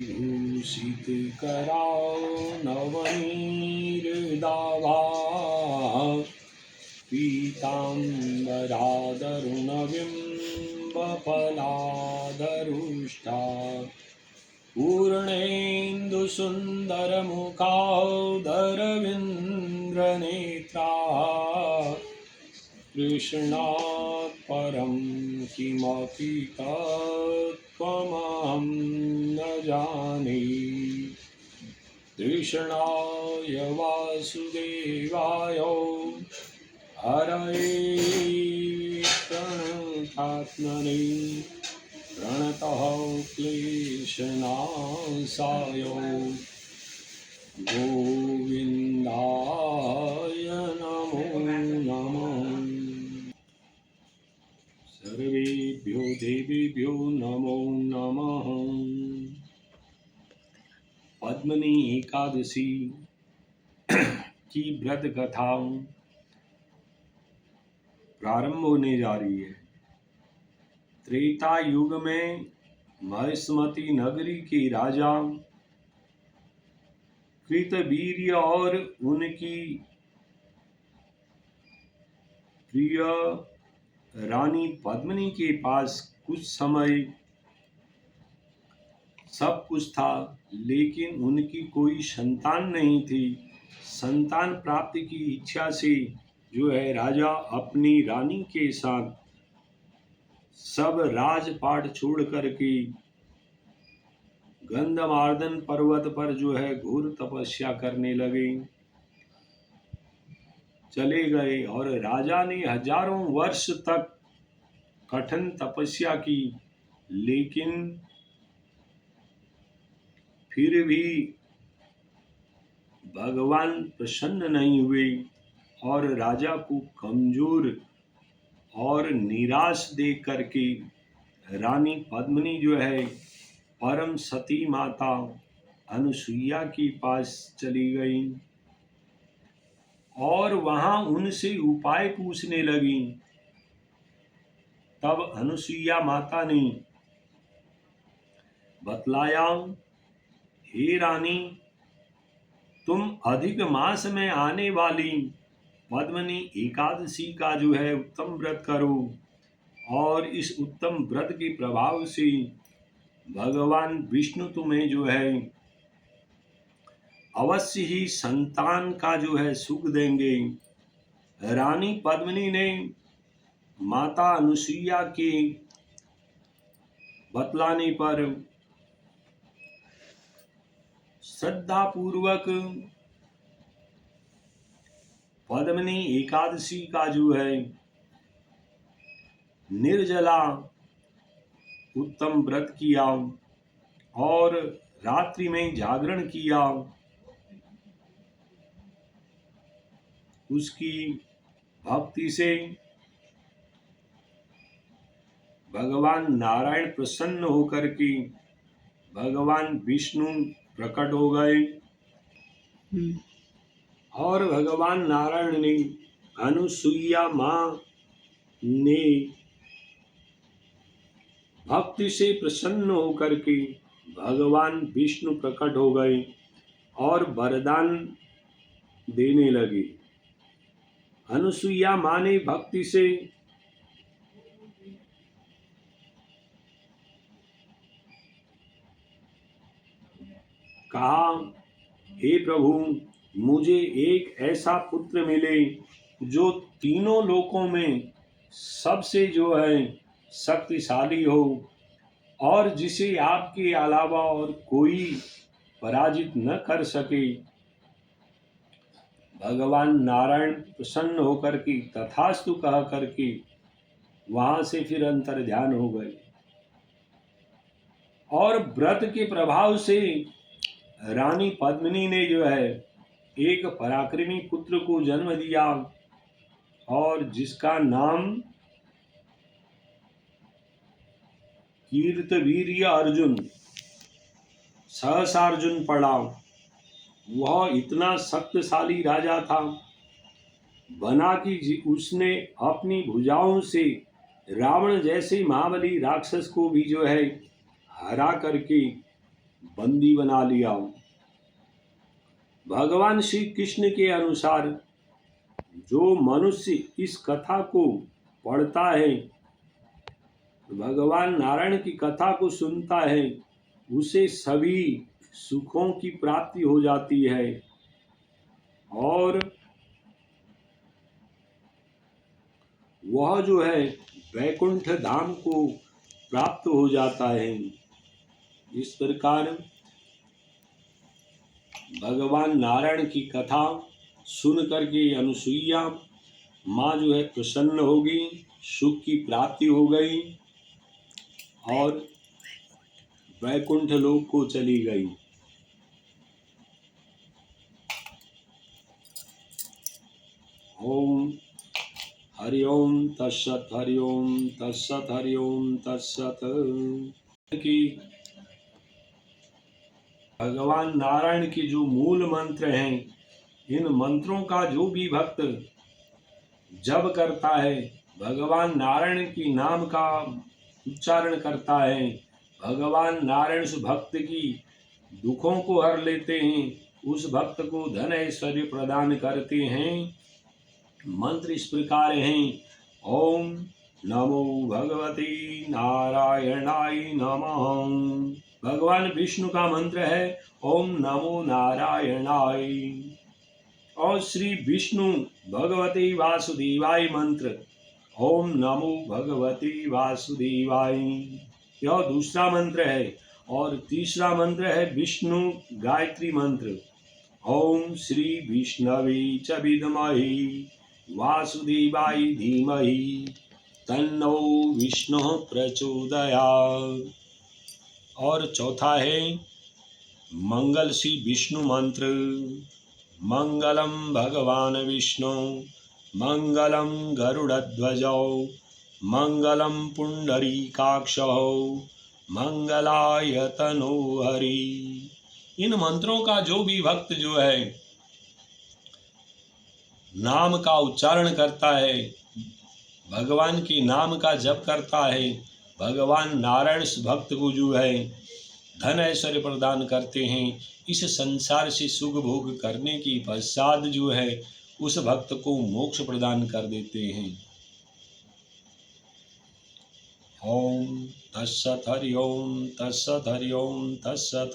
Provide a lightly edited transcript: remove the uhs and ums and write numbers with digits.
भूषित कराओ नवनीरदाभा पीताम्बरादरुणबिम्बफलादरुष्टा पूर्णेन्दुसुन्दरमुखादरविन्द्रनेत्रा कृष्णात् परं किमपि तत्त्वमहं न जाने। कृष्णाय वासुदेवाय हरये प्रणतात्मने प्रणतः क्लेशनाशाय गोविन्दाय नमो नमः। सर्वेभ्यो देवेभ्यो नमो नमः। पद्मिनी एकादशी की व्रत कथा प्रारंभ होने जा रही है। त्रेता युग में महिष्मती नगरी के राजा कृतवीर्य और उनकी प्रिय रानी पद्मिनी के पास कुछ समय सब कुछ था, लेकिन उनकी कोई संतान नहीं थी। संतान प्राप्ति की इच्छा से जो है राजा अपनी रानी के साथ सब राजपाट छोड़ करके गंधमार्दन पर्वत पर जो है घोर तपस्या करने लगे, चले गए। और राजा ने हजारों वर्ष तक कठिन तपस्या की, लेकिन फिर भी भगवान प्रसन्न नहीं हुए और राजा को कमजोर और निराश देख करके रानी पद्मिनी जो है परम सती माता अनुसुईया के पास चली गई और वहां उनसे उपाय पूछने लगी। तब अनुसुईया माता ने बतलाया, हे रानी, तुम अधिक मास में आने वाली पद्मिनी एकादशी का जो है उत्तम व्रत करो, और इस उत्तम व्रत के प्रभाव से भगवान विष्णु तुम्हें जो है अवश्य ही संतान का जो है सुख देंगे। रानी पद्मिनी ने माता अनुसुईया के बतलाने पर श्रद्धा पूर्वक पद्मिनी एकादशी का जो है निर्जला उत्तम व्रत किया और रात्रि में जागरण किया। उसकी भक्ति से भगवान नारायण प्रसन्न होकर के भगवान विष्णु प्रकट हो गए और भगवान नारायण ने अनुसुईया मां ने भक्ति से प्रसन्न होकर के भगवान विष्णु प्रकट हो गए और वरदान देने लगे। अनुसुईया मां ने भक्ति से कहा, हे प्रभु, मुझे एक ऐसा पुत्र मिले जो तीनों लोकों में सबसे जो है शक्तिशाली हो और जिसे आपके अलावा और कोई पराजित न कर सके। भगवान नारायण प्रसन्न होकर के तथास्तु कह करके वहां से फिर अंतर ध्यान हो गए और व्रत के प्रभाव से रानी पद्मिनी ने जो है एक पराक्रमी पुत्र को जन्म दिया और जिसका नाम कीर्तवीर्य अर्जुन सहसा अर्जुन पड़ा। वह इतना शक्तिशाली राजा था, बना कि उसने अपनी भुजाओं से रावण जैसे महाबली राक्षस को भी जो है हरा करके बंदी बना लिया। भगवान श्री कृष्ण के अनुसार जो मनुष्य इस कथा को पढ़ता है, भगवान नारायण की कथा को सुनता है, उसे सभी सुखों की प्राप्ति हो जाती है और वह जो है वैकुंठ धाम को प्राप्त हो जाता है। इस प्रकार भगवान नारायण की कथा सुन करके अनुसुईया माँ जो है प्रसन्न होगी, सुख की प्राप्ति हो गई और वैकुंठ लोक को चली गई। ओम हरि ओम तत्सत, हरि ओम तत्सत, हरि ओम तत्सत। कि भगवान नारायण के जो मूल मंत्र हैं, इन मंत्रों का जो भी भक्त जप करता है, भगवान नारायण के नाम का उच्चारण करता है, भगवान नारायण उस भक्त की दुखों को हर लेते हैं, उस भक्त को धन ऐश्वर्य प्रदान करते हैं। मंत्र इस प्रकार हैं। ओम नमो भगवते नारायणाय नमः। भगवान विष्णु का मंत्र है ओम नमो नारायणाय। और श्री विष्णु भगवते वासुदेवाय मंत्र ओम नमो भगवते वासुदेवाय, यह दूसरा मंत्र है। और तीसरा मंत्र है विष्णु गायत्री मंत्र ओम श्री विष्णवे च विद्महे वासुदेवाय धीमहि तन्नो विष्णु प्रचोदयात्। और चौथा है मंगल श्री विष्णु मंत्र। मंगलम भगवान विष्णु मंगलम गरुड़ध्वजौ मंगलम पुंडरीकाक्षौ मंगलाय तनो हरि। इन मंत्रों का जो भी भक्त जो है नाम का उच्चारण करता है, भगवान के नाम का जप करता है, भगवान नारायण इस भक्त को जो है धन ऐश्वर्य प्रदान करते हैं। इस संसार से सुख भोग करने के पश्चात जो है उस भक्त को मोक्ष प्रदान कर देते हैं। ओम तत्सत, हरि ओम तत्सत, हरि ओम तत्सत।